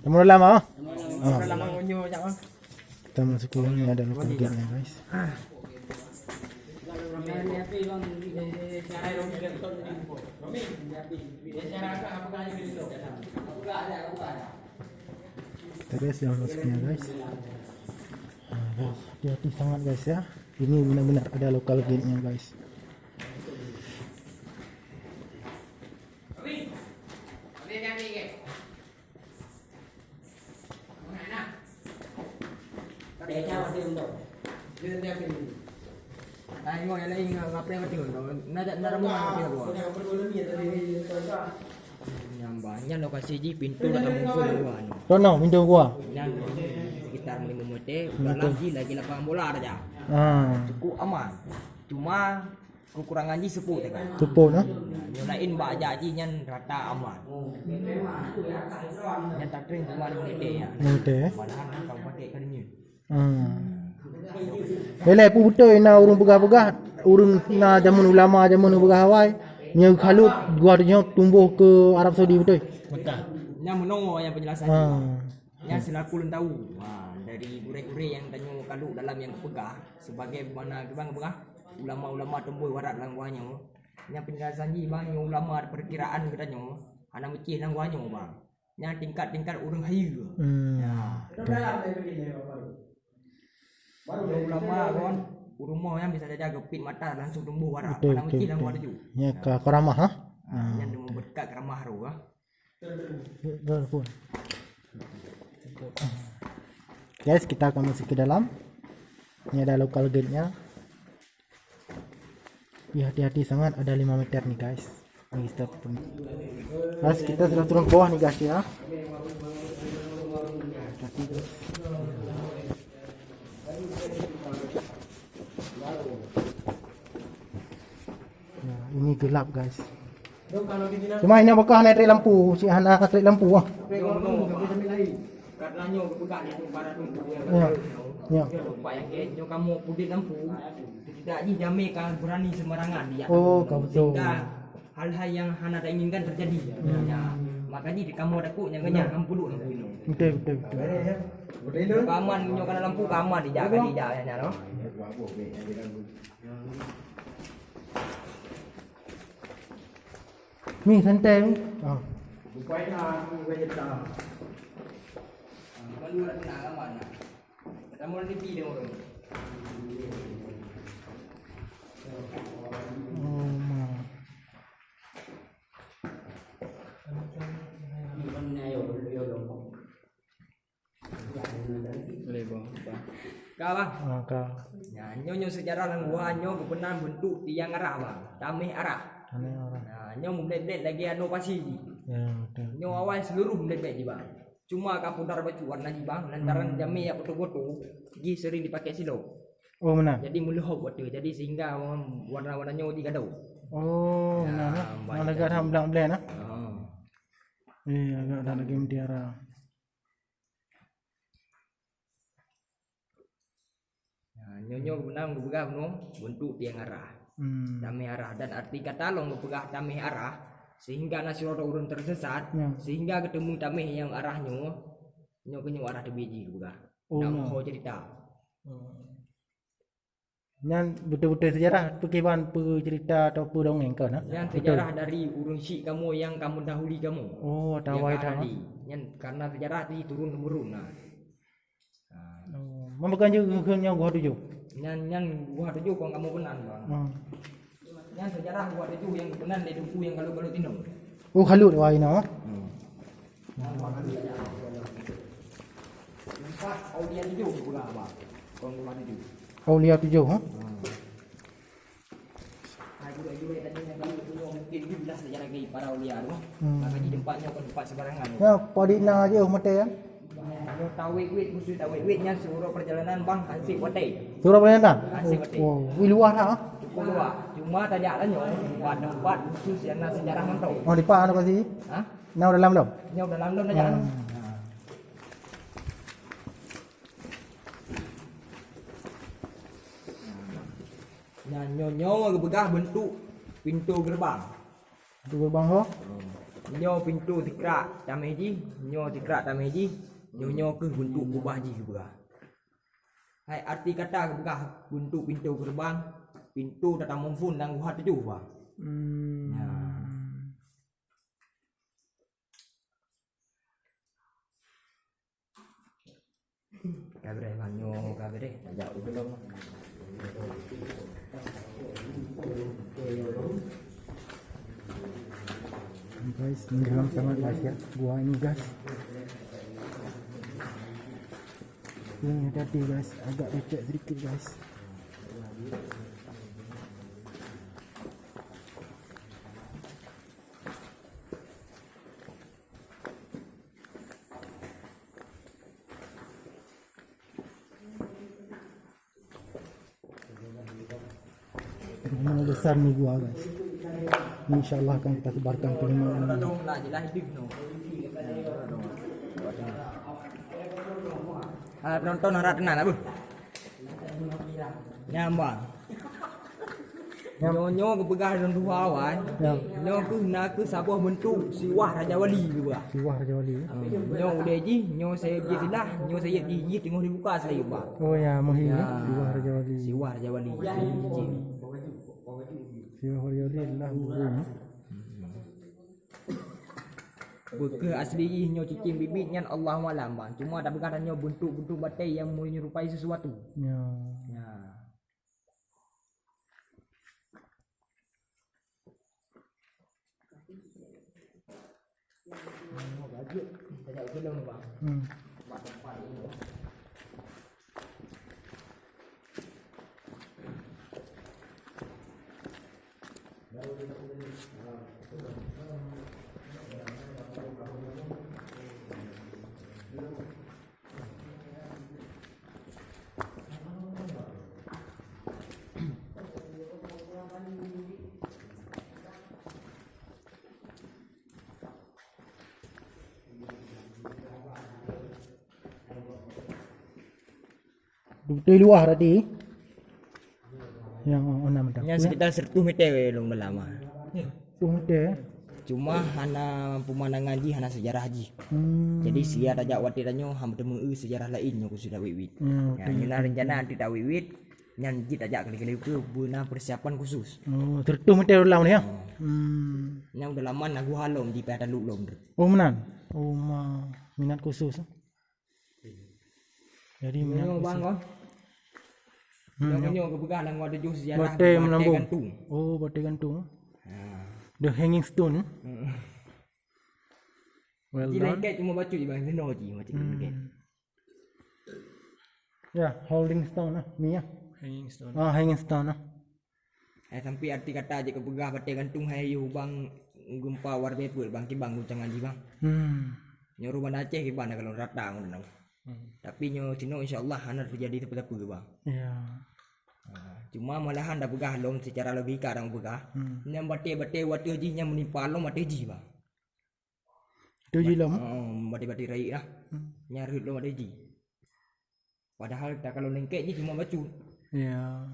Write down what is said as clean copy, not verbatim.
Temu dalam ah. Dalam ngonyo macam mana? Kita masuk ke ni ada local gate-nya guys. Terus yang masuknya guys. Guys, hati-hati sangat guys ya. Ini benar-benar ada local gate-nya guys. Tengok yang lain apa yang betul tu. Nak ramu apa tu? Yang banyak lokasi di pintu dalam musuh luar. Rono pintu gua. Yang sekitar 5 meter, lagi lapangan bola aja. Cukup aman. Cuma kekurangan ji seput kan. Seput nah. Yang lain bak jadi nyan rata aman. Yang tak kering cuma 5 meter ya. Meter. Malahan kau pakai kan ni. Belai pun betul na urung pegah-pegah, urung na zaman ulama zaman pegah Hawaii. Nya kalau gua dia tumbuh ke Arab Saudi betul. Betul. Yang menongol yang penjelasan. Yang selaku lun tahu. Dari gure-gure yang tanya kalau dalam yang pegah sebagai mana bang pegah ulama-ulama tembui warat langguannya. Yang penjelasan ji bang yang ulama perkiraan katanya anak mecih langguannya bang. Yang tingkat-tingkat urang hayu. Baru ulama kan rumah yang bisa jaga pin mata langsung tumbuh warak. Anak mecih langguan tu. Ya ke keramah ha. Yang demo berkat keramah ru ah. Guys, kita akan masuk ke dalam. Ini ada local gate-nya. Ya, hati-hati sangat ada 5 meter nih guys. Ini stop. Guys, kita sudah turun ke bawah nih guys ya. Ya, ini gelap guys. Cuma ini apakah naik trek lampu? Si Hana trek lampu ah. Katanya berpegang itu para tumpu yang Ya. Pak yang ke kamu pudit lampu tidak ji jamin kan berani sembarangan dia. Oh, kau betul. Sehingga hal-hal yang Hana tak inginkan terjadi. Ya. Makanya di kamu ada kok yang ganyan lampu dulu lampu ini. Betul. Kaman nyokan lampu kaman dijaga ya no. Ni santai. Ah. Kalau ada kena kaman. Kita mau di video orang. Oh, ma. Kau bang? Kau. Ya, nyonya sejarah lang nyo kebenaran bentuk tiang arah bang, tamih arah. Aneh orang. Nah, nyo mendek lagi anu pasi. Ya, betul. Nyo awal seluruh mendek ji bang. Cuma kapundar baju warna ji bang, lantaran jami ya foto-foto, ji sering dipakai silo. Oh, benar. Jadi muluh waktu, jadi sehingga warna-warnanya di gadau. Oh, benar. Mana agak ham belang-belang nah. Agak ada lagi mutiara. Nyonya benar berpegang no bentuk tiang arah. Tamih arah dan arti kata long berpegang tamih arah sehingga nasional urun tersesat sehingga ketemu tamih yang arahnya nyo kenyo arah tebiji juga. Nak mau cerita. Yang betul-betul sejarah perkiban cerita atau dongeng kau nah. Yang sejarah dari urun syik kamu yang kamu dahului kamu. Oh, tawai dah. Yang karena sejarah di turun temurun nah. Membukan juga yang gua tuju. Yang gua tuju kau kamu benar bang. Yang sejarah gua tuju yang benar di duku yang kalau tinong. Oh, halut wah ini ah. Nampak aulia tuju juga bang. Kau gua tuju. Aulia tuju ha. Juga tadi yang kalau tuju mungkin juga sejarah ke para aulia tu. Makanya tempatnya bukan tempat sembarangan. Ya, padina aja mate ya. Kalau tawik-wik mesti tawik-wiknya suruh perjalanan bang ansik watai. Surah perjalanan. Ansik watai. Oh, luar dah. Cukup luar. Cuma tadi alanya tempat khusus yang sejarah mantau. Oh, di pak ada pasti. Hah? Nau dalam belum? Nyau dalam dalam aja. Nah, nyonya begah bentuk pintu gerbang. Pintu gerbang ho. Nyo pintu tikrak tameji, nyo tikrak tameji, nyo ke bentuk kubah ji ke begah. Hai arti kata ke begah bentuk pintu gerbang, pintu datang mumfun dan guhat tu bah. Ya. Kabre manyo kabre ajak belum. Guys, ini dalam sangat dahsyat gua ini guys. Ini hati guys, agak lecet sedikit guys. Memang besar nih gua guys. Ini insyaallah akan kita sebarkan ke mana. Dong lah jelas hidup no. Penonton harap tenang apa? Nyambang. Nyo ke begah dalam dua awal. Nyo ke sebuah bentuk siwah Raja Wali juga. Siwah Raja Wali. Nyo udah ji, nyo saya je silah, nyo saya ji tengok dibuka saya bah. Oh ya, mohi Siwah Raja Wali. Siwah Raja Wali. Siwah Raja Wali adalah burung. Ke asli nyo cicing bibit nyan Allah malam bang. Cuma tak berkata nyo bentuk-bentuk batai yang menyerupai sesuatu. Ya. Ya. Tajak film bang. Di luar tadi. Yang enam dah. Yang sekitar 100 meter long dalam ah. Sudah. Cuma hana pemandangan ji hana sejarah ji. Jadi sia tajak watir tanyo ham temu sejarah lain nyo sudah wiwit. Ya inilah rencana nanti tak wiwit nyan ji tajak kali-kali ke guna persiapan khusus. Oh, 100 meter ulang ni ya. Yang udah lama nak gua halom di pada lulom. Oh menan. Oh minat khusus. Jadi minat Nyo bang kau. Nyo ke begah nang ada jus sejarah batai melambung. gantung. Oh, batai gantung. Ha. The hanging stone. Well Ji done. lengket cuma baca je bang seno ji macam lengket. Ya, holding stone lah. Ni ya. Hanging stone. Hanging stone lah. Sampai arti kata je ke begah batai gantung hai yu bang gempa wallpaper bang ki bang guncangan ji bang. Nyo rumah Aceh ki bang kalau rata ngono. Tapi nyo sino insyaallah hana terjadi apa-apa ke bang. Ya. Cuma malahan dah begah lom secara logika orang begah. Nyam batai-batai water ji nyam menimpa lom batai ji bang. Tu je lah. Batai-batai raik lah. Nyarut lom batai ji. Padahal tak kalau lengket je cuma bacu. Ya.